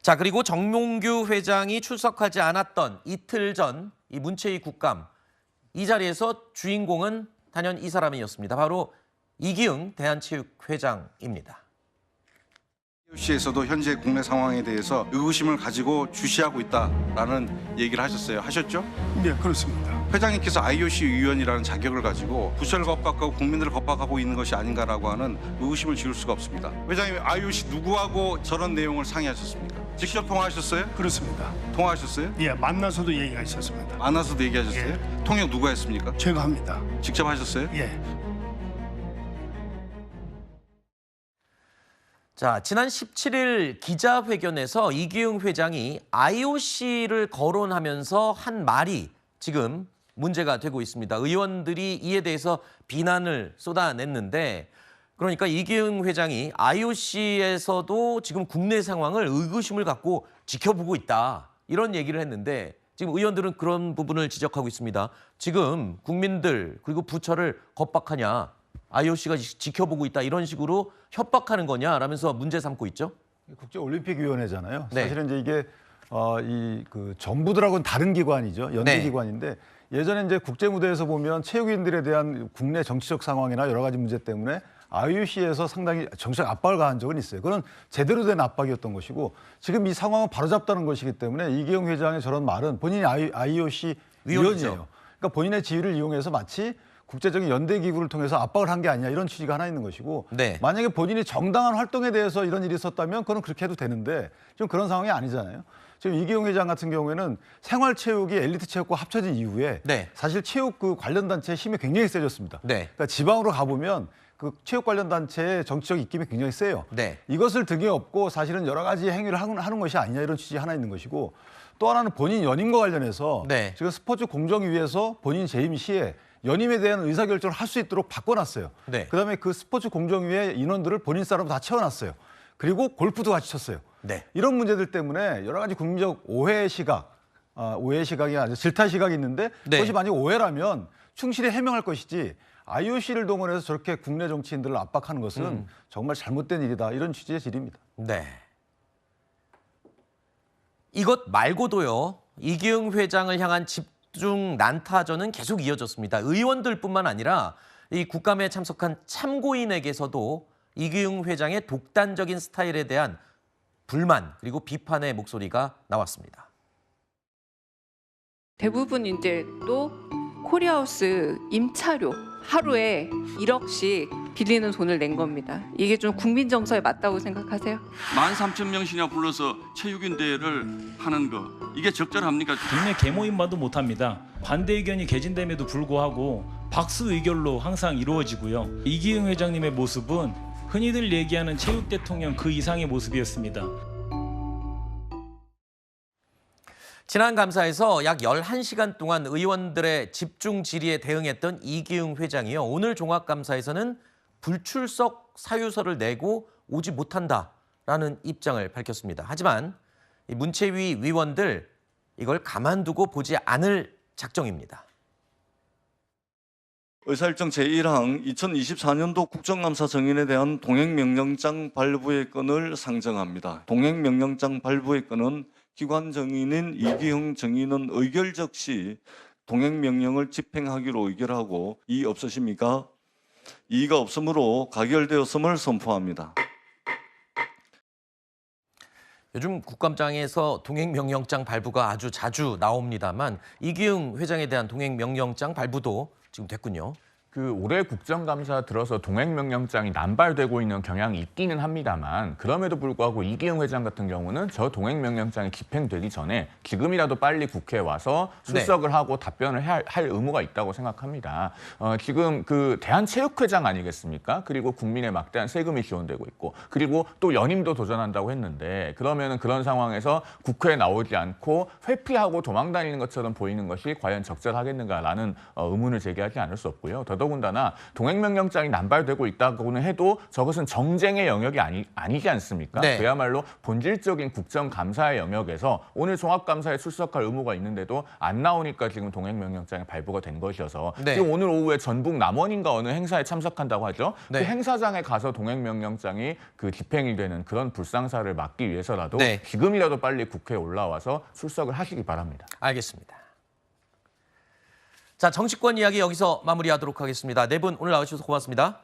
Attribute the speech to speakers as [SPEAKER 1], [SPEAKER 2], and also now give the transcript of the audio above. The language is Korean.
[SPEAKER 1] 자, 그리고 정몽규 회장이 출석하지 않았던 이틀 전 이 문체위 국감, 이 자리에서 주인공은 단연 이 사람이었습니다. 바로 이기흥 대한체육회장입니다.
[SPEAKER 2] IOC에서도 현재 국내 상황에 대해서 의구심을 가지고 주시하고 있다라는 얘기를 하셨어요. 하셨죠?
[SPEAKER 3] 네, 그렇습니다.
[SPEAKER 2] 회장님께서 IOC 위원이라는 자격을 가지고 부처를 겁박하고 국민들을 겁박하고 있는 것이 아닌가라고 하는 의구심을 지울 수가 없습니다. 회장님, IOC 누구하고 저런 내용을 상의하셨습니까? 직접 통화하셨어요?
[SPEAKER 3] 그렇습니다.
[SPEAKER 2] 통화하셨어요?
[SPEAKER 3] 예, 만나서도 얘기가 있었습니다.
[SPEAKER 2] 만나서도 얘기하셨어요? 통역 누가 했습니까?
[SPEAKER 3] 제가 합니다.
[SPEAKER 2] 직접 하셨어요?
[SPEAKER 3] 예.
[SPEAKER 1] 자, 지난 17일 기자회견에서 이기흥 회장이 IOC를 거론하면서 한 말이 지금 문제가 되고 있습니다. 의원들이 이에 대해서 비난을 쏟아냈는데, 그러니까 이기흥 회장이 IOC에서도 지금 국내 상황을 의구심을 갖고 지켜보고 있다, 이런 얘기를 했는데 지금 의원들은 그런 부분을 지적하고 있습니다. 지금 국민들 그리고 부처를 겁박하냐, IOC가 지켜보고 있다, 이런 식으로 협박하는 거냐라면서 문제 삼고 있죠.
[SPEAKER 4] 국제올림픽위원회잖아요.
[SPEAKER 1] 네.
[SPEAKER 4] 사실은 이제 이게 그 정부들하고는 다른 기관이죠. 연대
[SPEAKER 1] 네.
[SPEAKER 4] 기관인데, 예전에 이제 국제 무대에서 보면 체육인들에 대한 국내 정치적 상황이나 여러 가지 문제 때문에 IOC에서 상당히 정치적 압박을 가한 적은 있어요. 그건 제대로 된 압박이었던 것이고, 지금 이 상황을 바로잡다는 것이기 때문에 이기흥 회장의 저런 말은 본인이 IOC 위원이에요. 그러니까 본인의 지위를 이용해서 마치 국제적인 연대 기구를 통해서 압박을 한 게 아니냐, 이런 취지가 하나 있는 것이고,
[SPEAKER 1] 네.
[SPEAKER 4] 만약에 본인이 정당한 활동에 대해서 이런 일이 있었다면 그건 그렇게 해도 되는데 지금 그런 상황이 아니잖아요. 지금 이기흥 회장 같은 경우에는 생활체육이 엘리트 체육과 합쳐진 이후에
[SPEAKER 1] 네.
[SPEAKER 4] 사실 체육 그 관련 단체의 힘이 굉장히 세졌습니다.
[SPEAKER 1] 네.
[SPEAKER 4] 그러니까 지방으로 가보면 그 체육 관련 단체의 정치적 입김이 굉장히 세요.
[SPEAKER 1] 네.
[SPEAKER 4] 이것을 등에 업고 사실은 여러 가지 행위를 하는 것이 아니냐, 이런 취지 하나 있는 것이고, 또 하나는 본인 연임과 관련해서
[SPEAKER 1] 네.
[SPEAKER 4] 지금 스포츠 공정위에서 본인 재임 시에 연임에 대한 의사결정을 할 수 있도록 바꿔놨어요.
[SPEAKER 1] 네.
[SPEAKER 4] 그다음에 그 스포츠 공정위의 인원들을 본인 사람으로 다 채워놨어요. 그리고 골프도 같이 쳤어요.
[SPEAKER 1] 네.
[SPEAKER 4] 이런 문제들 때문에 여러 가지 국민적 오해 시각, 오해 시각이 아니라 질타 시각이 있는데,
[SPEAKER 1] 네.
[SPEAKER 4] 그것이 만약 오해라면 충실히 해명할 것이지, IOC를 동원해서 저렇게 국내 정치인들을 압박하는 것은 정말 잘못된 일이다, 이런 취지의 질의입니다.
[SPEAKER 1] 네. 이것 말고도요, 이기흥 회장을 향한 집중 난타전은 계속 이어졌습니다. 의원들뿐만 아니라 이 국감에 참석한 참고인에게서도 이기흥 회장의 독단적인 스타일에 대한 불만 그리고 비판의 목소리가 나왔습니다.
[SPEAKER 5] 대부분 이제 또 코리아하우스 임차료 하루에 1억씩 빌리는 돈을 낸 겁니다. 이게 좀 국민 정서에 맞다고 생각하세요?
[SPEAKER 6] 13,000명씩이나 불러서 체육인 대회를 하는 거, 이게 적절합니까?
[SPEAKER 7] 국내 계모임만도 못합니다. 반대 의견이 개진됨에도 불구하고 박수 의결로 항상 이루어지고요. 이기흥 회장님의 모습은 흔히들 얘기하는 체육 대통령 그 이상의 모습이었습니다.
[SPEAKER 1] 지난 감사에서 약 11시간 동안 의원들의 집중 질의에 대응했던 이기흥 회장이요, 오늘 종합감사에서는 불출석 사유서를 내고 오지 못한다라는 입장을 밝혔습니다. 하지만 이 문체위 위원들, 이걸 가만두고 보지 않을 작정입니다.
[SPEAKER 8] 의사일정 제1항 2024년도 국정감사 정인에 대한 동행명령장 발부의 건을 상정합니다. 동행명령장 발부의 건은 기관 정인인 이기흥 정인은 의결적 시 동행명령을 집행하기로 의결하고 이의 없으십니까? 이의가 없으므로 가결되었음을 선포합니다.
[SPEAKER 1] 요즘 국감장에서 동행명령장 발부가 아주 자주 나옵니다만 이기흥 회장에 대한 동행명령장 발부도 지금 됐군요.
[SPEAKER 9] 그 올해 국정감사 들어서 동행명령장이 남발되고 있는 경향이 있기는 합니다만, 그럼에도 불구하고 이기흥 회장 같은 경우는 저 동행명령장이 집행되기 전에 지금이라도 빨리 국회에 와서 출석을 하고 답변을 할 의무가 있다고 생각합니다. 지금 그 대한체육회장 아니겠습니까? 그리고 국민의 막대한 세금이 지원되고 있고, 그리고 또 연임도 도전한다고 했는데, 그러면은 그런 상황에서 국회에 나오지 않고 회피하고 도망다니는 것처럼 보이는 것이 과연 적절하겠는가라는 의문을 제기하지 않을 수 없고요. 더더군다나 더더군다나 동행명령장이 남발되고 있다고는 해도 저것은 정쟁의 영역이 아니지 않습니까?
[SPEAKER 1] 네.
[SPEAKER 9] 그야말로 본질적인 국정감사의 영역에서 오늘 종합감사에 출석할 의무가 있는데도 안 나오니까 지금 동행명령장이 발부가 된 것이어서
[SPEAKER 1] 네.
[SPEAKER 9] 지금 오늘 오후에 전북 남원인가 어느 행사에 참석한다고 하죠.
[SPEAKER 1] 네.
[SPEAKER 9] 그 행사장에 가서 동행명령장이 그 집행이 되는 그런 불상사를 막기 위해서라도
[SPEAKER 1] 네.
[SPEAKER 9] 지금이라도 빨리 국회에 올라와서 출석을 하시기 바랍니다.
[SPEAKER 1] 알겠습니다. 자, 정치권 이야기 여기서 마무리하도록 하겠습니다. 네 분 오늘 나와주셔서 고맙습니다.